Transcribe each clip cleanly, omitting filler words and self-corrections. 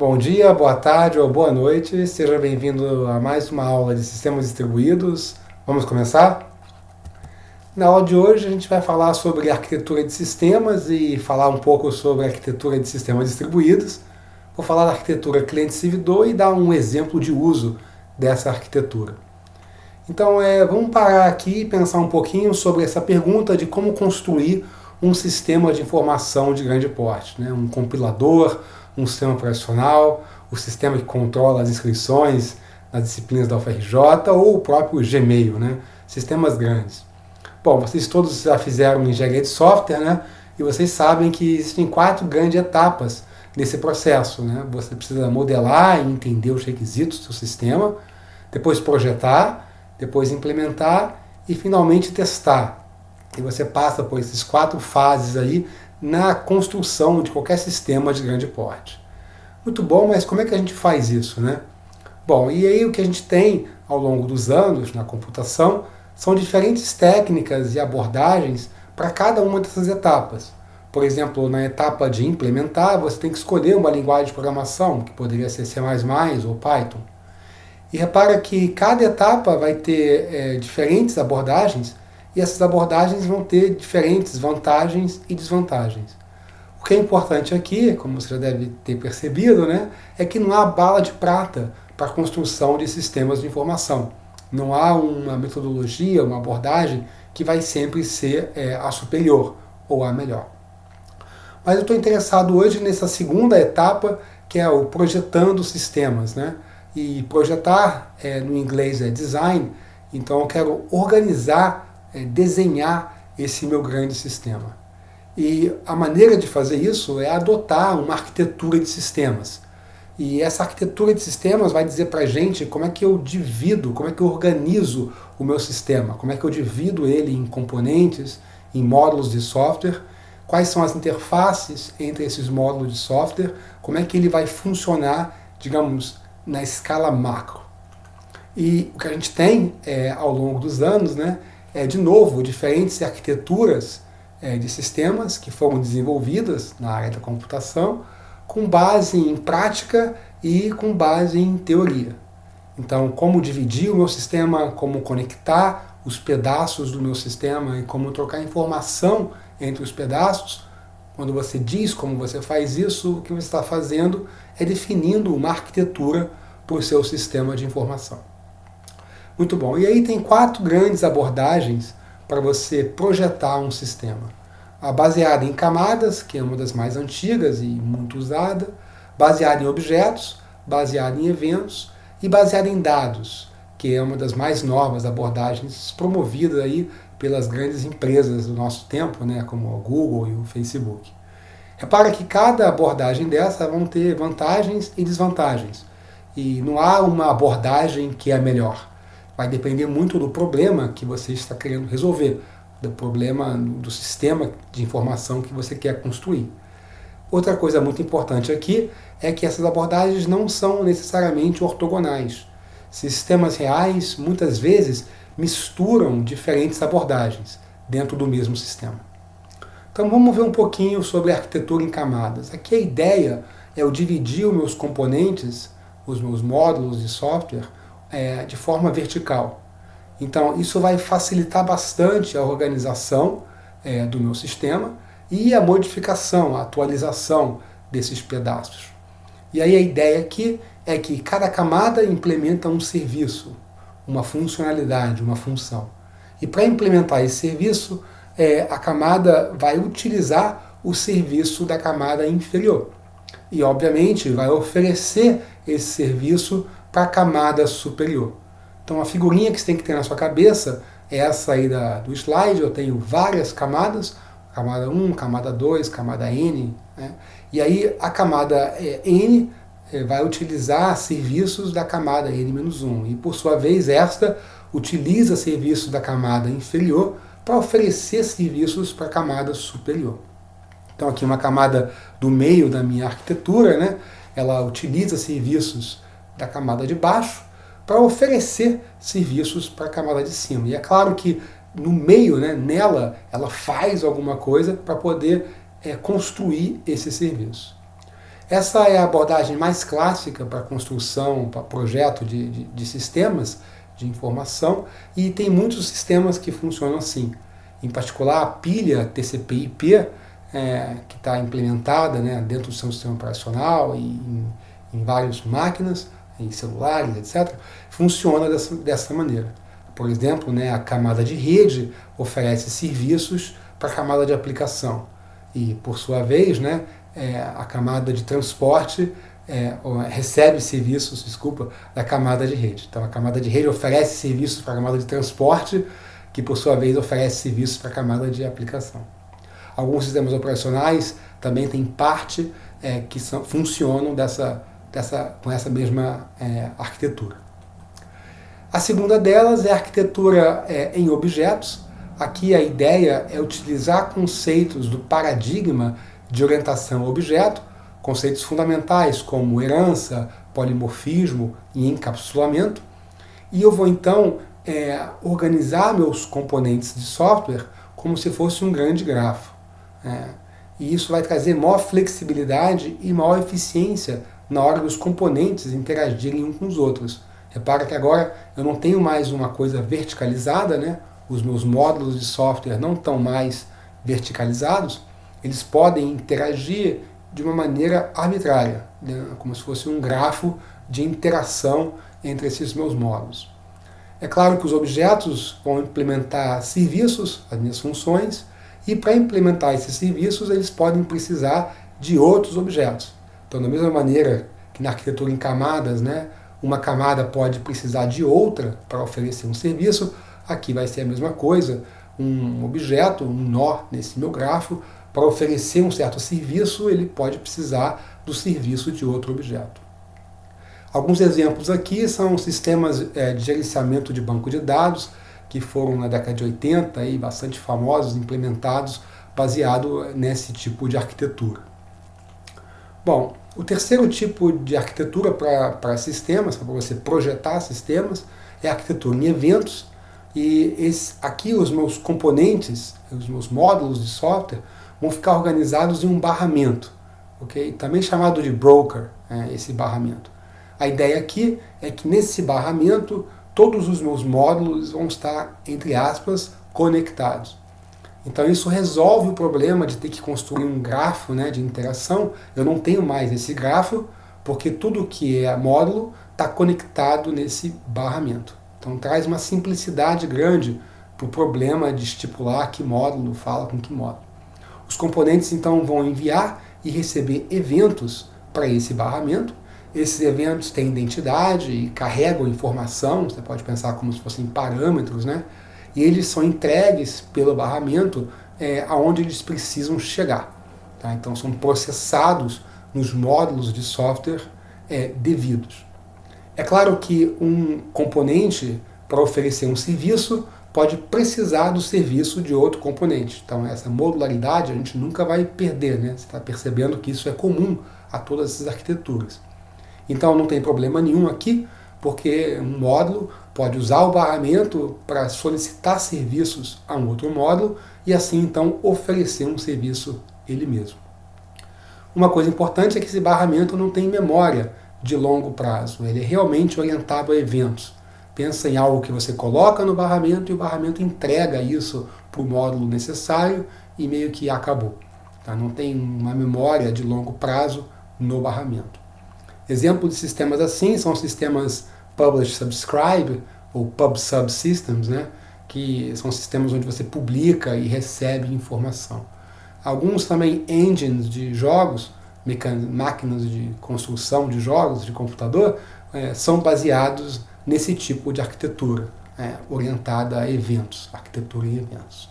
Bom dia, boa tarde ou boa noite, seja bem-vindo a mais uma aula de sistemas distribuídos. Vamos começar? Na aula de hoje a gente vai falar sobre arquitetura de sistemas e falar um pouco sobre arquitetura de sistemas distribuídos. Vou falar da arquitetura cliente-servidor e dar um exemplo de uso dessa arquitetura. Então, vamos parar aqui e pensar um pouquinho sobre essa pergunta de como construir um sistema de informação de grande porte, né? Um compilador, um sistema operacional, o sistema que controla as inscrições nas disciplinas da UFRJ ou o próprio Gmail, né? Sistemas grandes. Bom, vocês todos já fizeram engenharia de software, né? E vocês sabem que existem 4 grandes etapas nesse processo, né? Você precisa modelar e entender os requisitos do seu sistema, depois projetar, depois implementar e finalmente testar. E você passa por essas 4 fases aí na construção de qualquer sistema de grande porte. Muito bom, mas como é que a gente faz isso, né? Bom, e aí o que a gente tem ao longo dos anos na computação são diferentes técnicas e abordagens para cada uma dessas etapas. Por exemplo, na etapa de implementar, você tem que escolher uma linguagem de programação, que poderia ser C++ ou Python. E repara que cada etapa vai ter diferentes abordagens, e essas abordagens vão ter diferentes vantagens e desvantagens. O que é importante aqui, como você já deve ter percebido, né, é que não há bala de prata para a construção de sistemas de informação. Não há uma metodologia, uma abordagem que vai sempre ser a superior ou a melhor. Mas eu estou interessado hoje nessa segunda etapa, que é o projetando sistemas, né? E projetar, no inglês, é design, então eu quero organizar, desenhar esse meu grande sistema. E a maneira de fazer isso é adotar uma arquitetura de sistemas. E essa arquitetura de sistemas vai dizer para a gente como é que eu divido, como é que eu organizo o meu sistema, como é que eu divido ele em componentes, em módulos de software, quais são as interfaces entre esses módulos de software, como é que ele vai funcionar, digamos, na escala macro. E o que a gente tem ao longo dos anos, né, é, de novo, diferentes arquiteturas de sistemas que foram desenvolvidas na área da computação com base em prática e com base em teoria. Então, como dividir o meu sistema, como conectar os pedaços do meu sistema e como trocar informação entre os pedaços. Quando você diz como você faz isso, o que você está fazendo é definindo uma arquitetura para o seu sistema de informação. Muito bom. E aí tem 4 grandes abordagens para você projetar um sistema. A baseada em camadas, que é uma das mais antigas e muito usada, baseada em objetos, baseada em eventos e baseada em dados, que é uma das mais novas abordagens promovida aí pelas grandes empresas do nosso tempo, né, como o Google e o Facebook. Repara que cada abordagem dessa vão ter vantagens e desvantagens. E não há uma abordagem que é a melhor. Vai depender muito do problema que você está querendo resolver, do problema do sistema de informação que você quer construir. Outra coisa muito importante aqui é que essas abordagens não são necessariamente ortogonais. Sistemas reais, muitas vezes, misturam diferentes abordagens dentro do mesmo sistema. Então vamos ver um pouquinho sobre a arquitetura em camadas. Aqui a ideia é eu dividir os meus componentes, os meus módulos de software, de forma vertical. Então isso vai facilitar bastante a organização do meu sistema e a modificação, a atualização desses pedaços. E aí a ideia aqui é que cada camada implementa um serviço, uma funcionalidade, uma função. E para implementar esse serviço, a camada vai utilizar o serviço da camada inferior. E, obviamente, vai oferecer esse serviço para a camada superior. Então, a figurinha que você tem que ter na sua cabeça é essa aí do slide. Eu tenho várias camadas, camada 1, camada 2, camada N. Né? E aí, a camada N vai utilizar serviços da camada N-1. E, por sua vez, esta utiliza serviços da camada inferior para oferecer serviços para a camada superior. Então, aqui uma camada do meio da minha arquitetura, né? Ela utiliza serviços da camada de baixo para oferecer serviços para a camada de cima. E é claro que no meio, né, nela, ela faz alguma coisa para poder construir esse serviço. Essa é a abordagem mais clássica para construção, para projeto de sistemas de informação, e tem muitos sistemas que funcionam assim. Em particular, a pilha TCP/IP, que está implementada, né, dentro do seu sistema operacional e em várias máquinas, em celulares, etc., funciona dessa maneira. Por exemplo, né, a camada de rede oferece serviços para a camada de aplicação. E, por sua vez, né, a camada de transporte recebe serviços, da camada de rede. Então, a camada de rede oferece serviços para a camada de transporte, que, por sua vez, oferece serviços para a camada de aplicação. Alguns sistemas operacionais também têm parte que funcionam com essa mesma arquitetura. A segunda delas é a arquitetura em objetos. Aqui a ideia é utilizar conceitos do paradigma de orientação a objeto, conceitos fundamentais como herança, polimorfismo e encapsulamento, e eu vou então organizar meus componentes de software como se fosse um grande grafo. E isso vai trazer maior flexibilidade e maior eficiência na hora dos componentes interagirem uns com os outros. Repara que agora eu não tenho mais uma coisa verticalizada, né? Os meus módulos de software não estão mais verticalizados, eles podem interagir de uma maneira arbitrária, né? Como se fosse um grafo de interação entre esses meus módulos. É claro que os objetos vão implementar serviços, as minhas funções, e para implementar esses serviços eles podem precisar de outros objetos. Então, da mesma maneira que na arquitetura em camadas, né, uma camada pode precisar de outra para oferecer um serviço, aqui vai ser a mesma coisa, um objeto, um nó nesse meu grafo, para oferecer um certo serviço, ele pode precisar do serviço de outro objeto. Alguns exemplos aqui são sistemas de gerenciamento de banco de dados, que foram na década de 80 e bastante famosos, implementados, baseado nesse tipo de arquitetura. Bom, o terceiro tipo de arquitetura para sistemas, para você projetar sistemas, é a arquitetura em eventos. E aqui os meus componentes, os meus módulos de software, vão ficar organizados em um barramento, okay? Também chamado de broker, esse barramento. A ideia aqui é que nesse barramento todos os meus módulos vão estar, entre aspas, conectados. Então isso resolve o problema de ter que construir um grafo, né, de interação. Eu não tenho mais esse grafo, porque tudo que é módulo está conectado nesse barramento. Então traz uma simplicidade grande para o problema de estipular que módulo fala com que módulo. Os componentes então vão enviar e receber eventos para esse barramento. Esses eventos têm identidade e carregam informação, você pode pensar como se fossem parâmetros, né? E eles são entregues pelo barramento aonde eles precisam chegar. Tá? Então são processados nos módulos de software devidos. É claro que um componente, para oferecer um serviço, pode precisar do serviço de outro componente. Então essa modularidade a gente nunca vai perder, né? Você está percebendo que isso é comum a todas essas arquiteturas. Então não tem problema nenhum aqui, porque um módulo pode usar o barramento para solicitar serviços a um outro módulo e assim então oferecer um serviço ele mesmo. Uma coisa importante é que esse barramento não tem memória de longo prazo, ele é realmente orientado a eventos. Pensa em algo que você coloca no barramento e o barramento entrega isso para o módulo necessário e meio que acabou. Tá? Não tem uma memória de longo prazo no barramento. Exemplo de sistemas assim são sistemas Publish Subscribe ou Pub/Sub Systems, né? Que são sistemas onde você publica e recebe informação. Alguns também engines de jogos, máquinas de construção de jogos de computador, são baseados nesse tipo de arquitetura, orientada a eventos, arquitetura em eventos.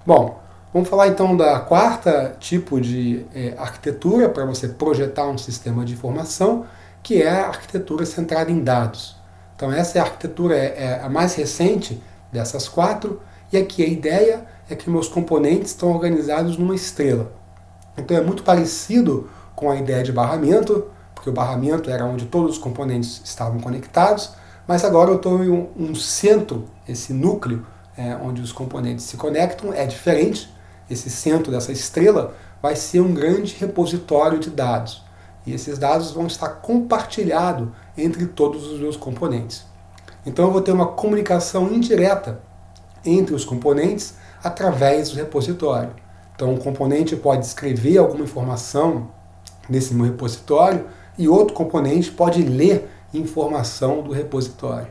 Bom, vamos falar então da quarta tipo de arquitetura para você projetar um sistema de informação, que é a arquitetura centrada em dados. Então essa arquitetura é a mais recente dessas quatro, e aqui a ideia é que meus componentes estão organizados numa estrela. Então é muito parecido com a ideia de barramento, porque o barramento era onde todos os componentes estavam conectados, mas agora eu estou em um centro, esse núcleo, onde os componentes se conectam, é diferente. Esse centro dessa estrela vai ser um grande repositório de dados. E esses dados vão estar compartilhados entre todos os meus componentes. Então eu vou ter uma comunicação indireta entre os componentes através do repositório. Então um componente pode escrever alguma informação nesse meu repositório e outro componente pode ler informação do repositório.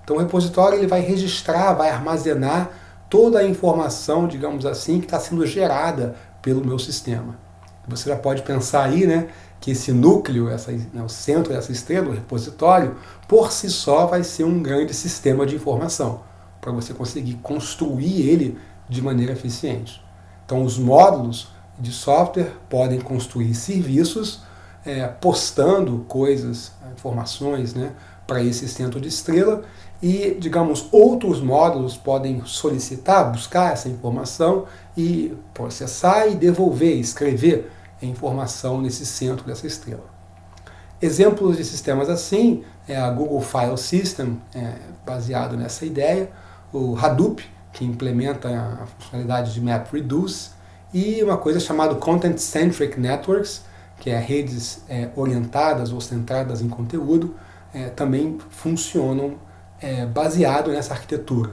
Então o repositório ele vai registrar, vai armazenar toda a informação, digamos assim, que está sendo gerada pelo meu sistema. Você já pode pensar aí, né, que esse núcleo, o centro dessa estrela, o repositório, por si só vai ser um grande sistema de informação, para você conseguir construir ele de maneira eficiente. Então os módulos de software podem construir serviços postando coisas, informações, né, para esse centro de estrela e, digamos, outros módulos podem solicitar, buscar essa informação e processar e devolver, escrever a informação nesse centro dessa estrela. Exemplos de sistemas assim é a Google File System, baseado nessa ideia, o Hadoop, que implementa a funcionalidade de MapReduce, e uma coisa chamada Content-Centric Networks, que é redes orientadas ou centradas em conteúdo, também funcionam baseado nessa arquitetura,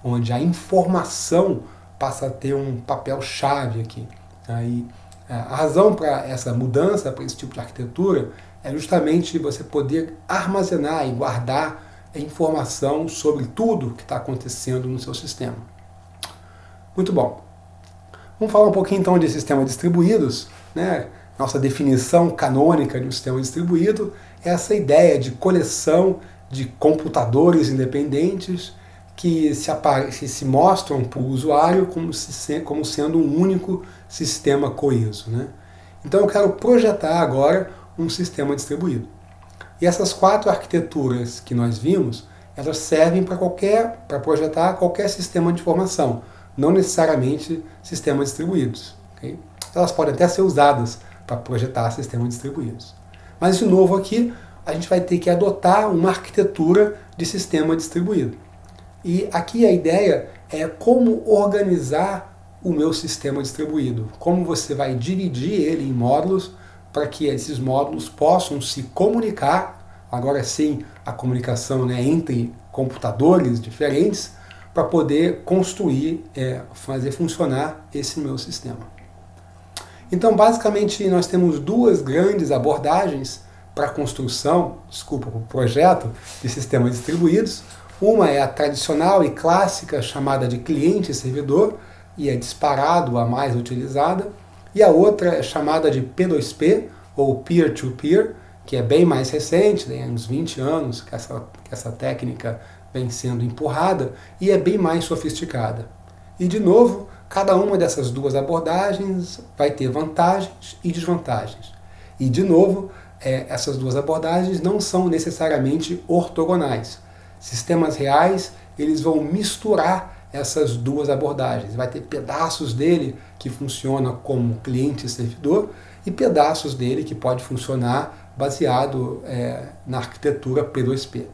onde a informação passa a ter um papel-chave aqui. Aí, a razão para essa mudança, para esse tipo de arquitetura, é justamente você poder armazenar e guardar a informação sobre tudo que está acontecendo no seu sistema. Muito bom. Vamos falar um pouquinho então de sistemas distribuídos, né? Nossa definição canônica de um sistema distribuído é essa ideia de coleção de computadores independentes que se mostram para o usuário como sendo um único sistema coeso, né? Então eu quero projetar agora um sistema distribuído. E essas 4 arquiteturas que nós vimos, elas servem para projetar qualquer sistema de informação, não necessariamente sistemas distribuídos. Okay? Elas podem até ser usadas para projetar sistemas distribuídos. Mas, de novo, aqui a gente vai ter que adotar uma arquitetura de sistema distribuído. E aqui a ideia é como organizar o meu sistema distribuído, como você vai dividir ele em módulos para que esses módulos possam se comunicar, agora sim a comunicação, né, entre computadores diferentes, para poder construir, fazer funcionar esse meu sistema. Então, basicamente, nós temos 2 grandes abordagens para a construção, para o projeto de sistemas distribuídos. Uma é a tradicional e clássica chamada de cliente-servidor, e é disparado a mais utilizada. E a outra é chamada de P2P, ou Peer-to-Peer, que é bem mais recente, tem uns 20 anos que essa técnica vem sendo empurrada, e é bem mais sofisticada. E, de novo, cada uma dessas 2 abordagens vai ter vantagens e desvantagens. E, de novo, essas 2 abordagens não são necessariamente ortogonais. Sistemas reais, eles vão misturar essas 2 abordagens. Vai ter pedaços dele que funcionam como cliente e servidor e pedaços dele que pode funcionar baseado na arquitetura P2P.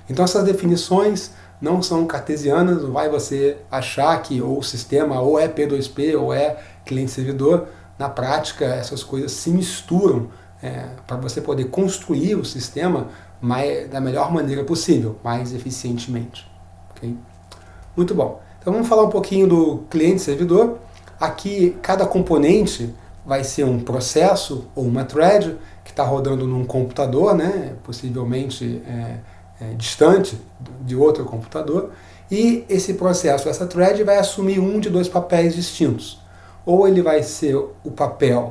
Então essas definições não são cartesianas, não vai você achar que ou o sistema ou é P2P ou é cliente-servidor. Na prática, essas coisas se misturam para você poder construir o sistema da melhor maneira possível, mais eficientemente. Okay? Muito bom. Então vamos falar um pouquinho do cliente-servidor. Aqui, cada componente vai ser um processo ou uma thread que está rodando num computador, né? Possivelmente distante de outro computador. E esse processo, essa thread, vai assumir um de 2 papéis distintos. Ou ele vai ser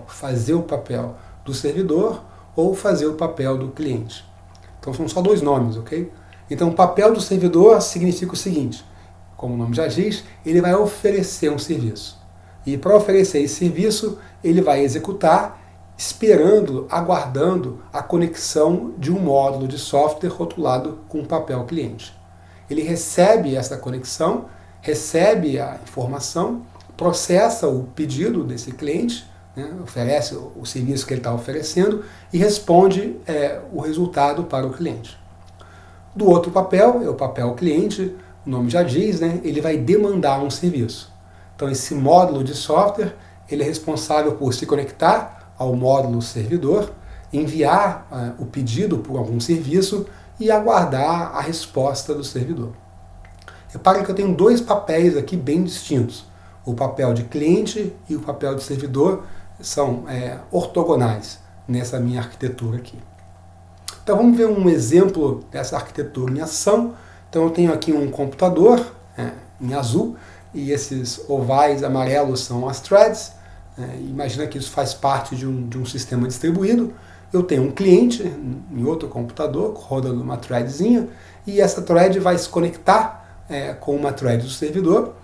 fazer o papel do servidor, ou fazer o papel do cliente. Então são só 2 nomes, ok? Então o papel do servidor significa o seguinte: como o nome já diz, ele vai oferecer um serviço. E para oferecer esse serviço, ele vai executar, aguardando a conexão de um módulo de software rotulado com o papel cliente. Ele recebe essa conexão, recebe a informação, processa o pedido desse cliente, né, oferece o serviço que ele está oferecendo e responde o resultado para o cliente. Do outro papel, é o papel cliente, o nome já diz, né, ele vai demandar um serviço. Então esse módulo de software, ele é responsável por se conectar ao módulo servidor enviar o pedido por algum serviço e aguardar a resposta do servidor. Repare que eu tenho dois papéis aqui bem distintos. O papel de cliente e o papel de servidor são ortogonais nessa minha arquitetura aqui. Então vamos ver um exemplo dessa arquitetura em ação. Então eu tenho aqui um computador em azul e esses ovais amarelos são as threads. Imagina que isso faz parte de um sistema distribuído. Eu tenho um cliente em outro computador rodando uma threadzinha e essa thread vai se conectar com uma thread do servidor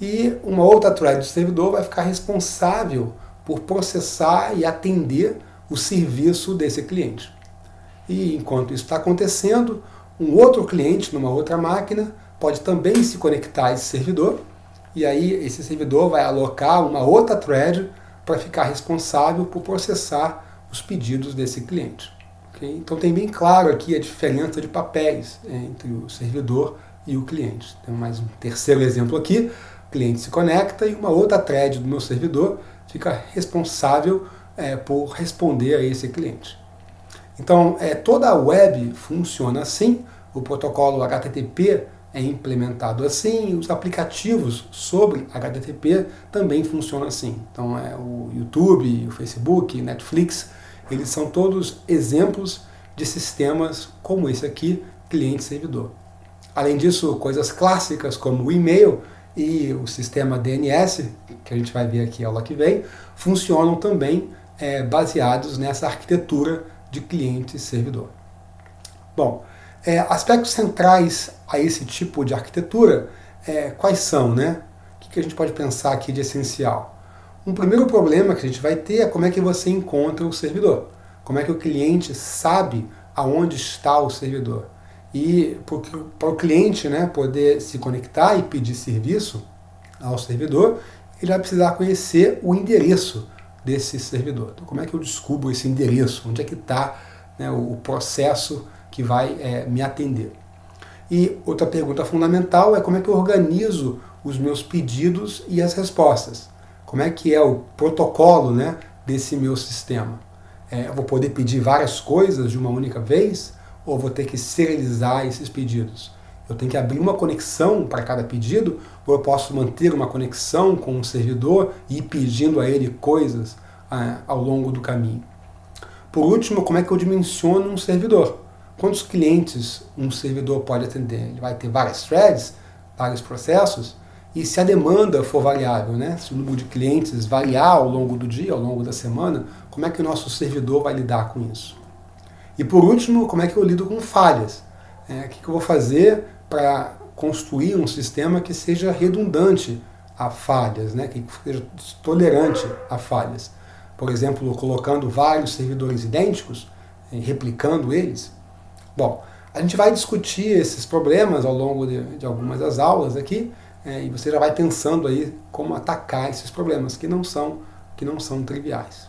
e uma outra thread do servidor vai ficar responsável por processar e atender o serviço desse cliente. E enquanto isso está acontecendo, um outro cliente numa outra máquina pode também se conectar a esse servidor e aí esse servidor vai alocar uma outra thread para ficar responsável por processar os pedidos desse cliente. Okay? Então tem bem claro aqui a diferença de papéis entre o servidor e o cliente. Tem mais um terceiro exemplo aqui, o cliente se conecta e uma outra thread do meu servidor fica responsável por responder a esse cliente. Então toda a web funciona assim, o protocolo HTTP é implementado assim, e os aplicativos sobre HTTP também funcionam assim. Então o YouTube, o Facebook, Netflix, eles são todos exemplos de sistemas como esse aqui, cliente-servidor. Além disso, coisas clássicas como o e-mail e o sistema DNS, que a gente vai ver aqui a aula que vem, funcionam também baseados nessa arquitetura de cliente-servidor. Bom, aspectos centrais a esse tipo de arquitetura, quais são, né? O que a gente pode pensar aqui de essencial? Um primeiro problema que a gente vai ter é como é que você encontra o servidor. Como é que o cliente sabe aonde está o servidor. E para o cliente, né, poder se conectar e pedir serviço ao servidor, ele vai precisar conhecer o endereço desse servidor. Então, como é que eu descubro esse endereço? Onde é que está, né, o processo que vai me atender? E outra pergunta fundamental é como é que eu organizo os meus pedidos e as respostas. Como é que é o protocolo, né, desse meu sistema? Eu vou poder pedir várias coisas de uma única vez? Ou vou ter que serializar esses pedidos? Eu tenho que abrir uma conexão para cada pedido? Ou eu posso manter uma conexão com um servidor e ir pedindo a ele coisas ao longo do caminho? Por último, como é que eu dimensiono um servidor? Quantos clientes um servidor pode atender? Ele vai ter várias threads, vários processos? E se a demanda for variável, né? Se o número de clientes variar ao longo do dia, ao longo da semana, como é que o nosso servidor vai lidar com isso? E por último, como é que eu lido com falhas? O que eu vou fazer para construir um sistema que seja redundante a falhas, né? Que seja tolerante a falhas? Por exemplo, colocando vários servidores idênticos, replicando eles. Bom, a gente vai discutir esses problemas ao longo de algumas das aulas aqui, e você já vai pensando aí como atacar esses problemas, que não são triviais.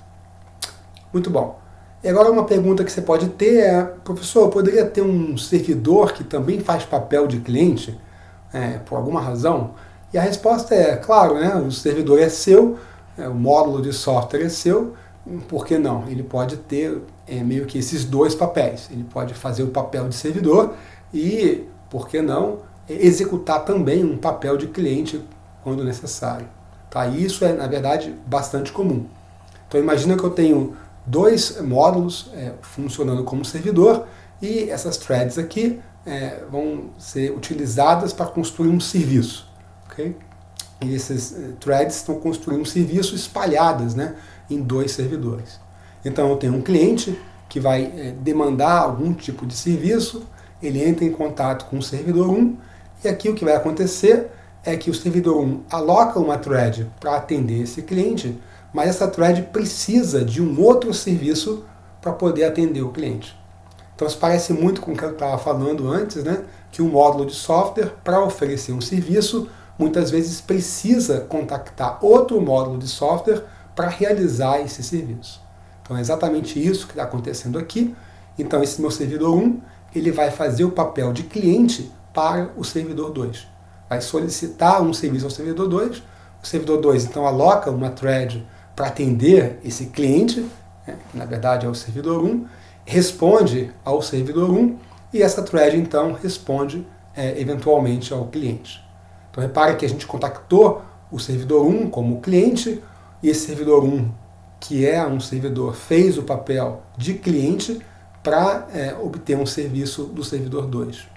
Muito bom. E agora uma pergunta que você pode ter é, professor, eu poderia ter um servidor que também faz papel de cliente, por alguma razão? E a resposta é, claro, né, o servidor é seu, o módulo de software é seu, por que não? Ele pode ter meio que esses dois papéis. Ele pode fazer o papel de servidor e, por que não, executar também um papel de cliente quando necessário. Tá? E isso é, na verdade, bastante comum. Então imagina que eu tenho dois módulos funcionando como servidor e essas threads aqui vão ser utilizadas para construir um serviço. Okay? E esses threads estão construindo um serviço espalhadas, né, em dois servidores. Então eu tenho um cliente que vai demandar algum tipo de serviço, ele entra em contato com o servidor 1 e aqui o que vai acontecer é que o servidor 1 aloca uma thread para atender esse cliente, mas essa thread precisa de um outro serviço para poder atender o cliente. Então isso parece muito com o que eu estava falando antes, né? Que um módulo de software, para oferecer um serviço, muitas vezes precisa contactar outro módulo de software para realizar esse serviço. Então é exatamente isso que está acontecendo aqui. Então esse meu servidor 1, ele vai fazer o papel de cliente para o servidor 2. Vai solicitar um serviço ao servidor 2, o servidor 2 então aloca uma thread para atender esse cliente, que na verdade é o servidor 1, responde ao servidor 1 e essa thread então responde eventualmente ao cliente. Então repare que a gente contactou o servidor 1 como cliente e esse servidor 1, que é um servidor, fez o papel de cliente para obter um serviço do servidor 2.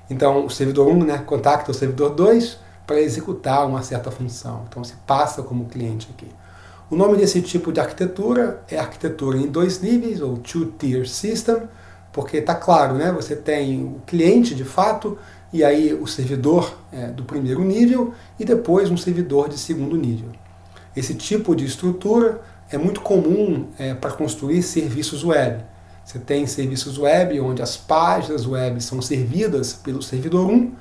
Então o servidor 1 contacta o servidor 2 para executar uma certa função. Então se passa como cliente aqui. O nome desse tipo de arquitetura é arquitetura em 2 níveis, ou two-tier system, porque está claro, você tem o cliente de fato, e aí o servidor do primeiro nível, e depois um servidor de segundo nível. Esse tipo de estrutura é muito comum para construir serviços web. Você tem serviços web onde as páginas web são servidas pelo servidor 1,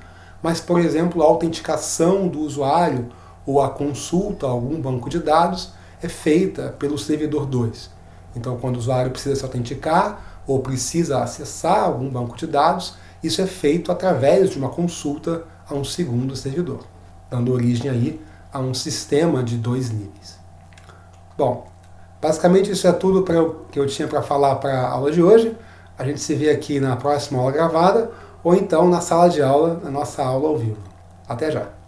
mas, por exemplo, a autenticação do usuário ou a consulta a algum banco de dados é feita pelo servidor 2. Então, quando o usuário precisa se autenticar ou precisa acessar algum banco de dados, isso é feito através de uma consulta a um segundo servidor, dando origem aí a um sistema de 2 níveis. Bom, basicamente isso é tudo que eu tinha para falar para a aula de hoje. A gente se vê aqui na próxima aula gravada ou então na sala de aula, na nossa aula ao vivo. Até já!